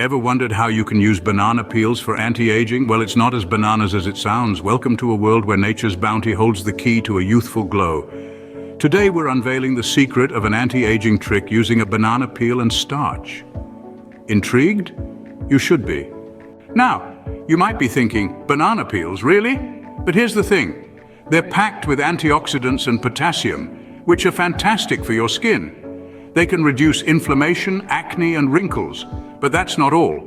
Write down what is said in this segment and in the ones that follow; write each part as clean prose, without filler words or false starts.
Ever wondered how you can use banana peels for anti-aging? Well, it's not as bananas as it sounds. Welcome to a world where nature's bounty holds the key to a youthful glow. Today we're unveiling the secret of an anti-aging trick using a banana peel and starch. Intrigued? You should be. Now, you might be thinking, banana peels, really? But here's the thing. They're packed with antioxidants and potassium, which are fantastic for your skin. They can reduce inflammation, acne, and wrinkles. But that's not all.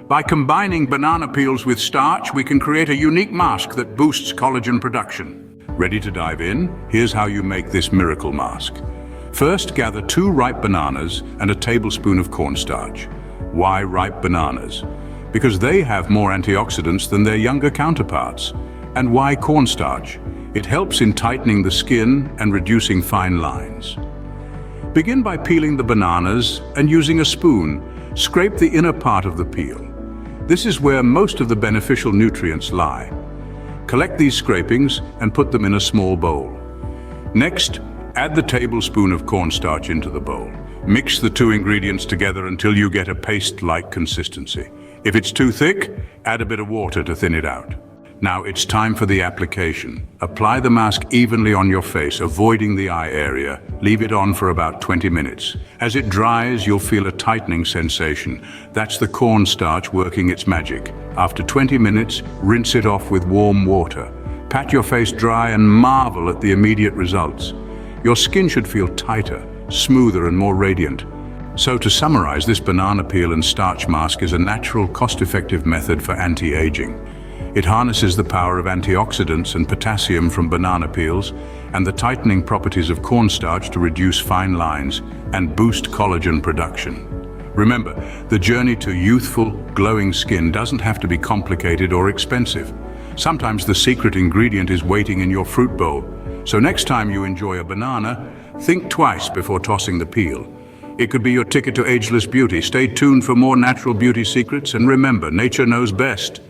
By combining banana peels with starch, we can create a unique mask that boosts collagen production. Ready to dive in? Here's how you make this miracle mask. First, gather 2 ripe bananas and a tablespoon of cornstarch. Why ripe bananas? Because they have more antioxidants than their younger counterparts. And why cornstarch? It helps in tightening the skin and reducing fine lines. Begin by peeling the bananas and using a spoon. Scrape the inner part of the peel. This is where most of the beneficial nutrients lie. Collect these scrapings and put them in a small bowl. Next, add the tablespoon of cornstarch into the bowl. Mix the 2 ingredients together until you get a paste-like consistency. If it's too thick, add a bit of water to thin it out. Now it's time for the application. Apply the mask evenly on your face, avoiding the eye area. Leave it on for about 20 minutes. As it dries, you'll feel a tightening sensation. That's the cornstarch working its magic. After 20 minutes, rinse it off with warm water. Pat your face dry and marvel at the immediate results. Your skin should feel tighter, smoother, and more radiant. So to summarize, this banana peel and starch mask is a natural, cost-effective method for anti-aging. It harnesses the power of antioxidants and potassium from banana peels and the tightening properties of cornstarch to reduce fine lines and boost collagen production. Remember, the journey to youthful, glowing skin doesn't have to be complicated or expensive. Sometimes the secret ingredient is waiting in your fruit bowl. So next time you enjoy a banana, think twice before tossing the peel. It could be your ticket to ageless beauty. Stay tuned for more natural beauty secrets, and remember, nature knows best.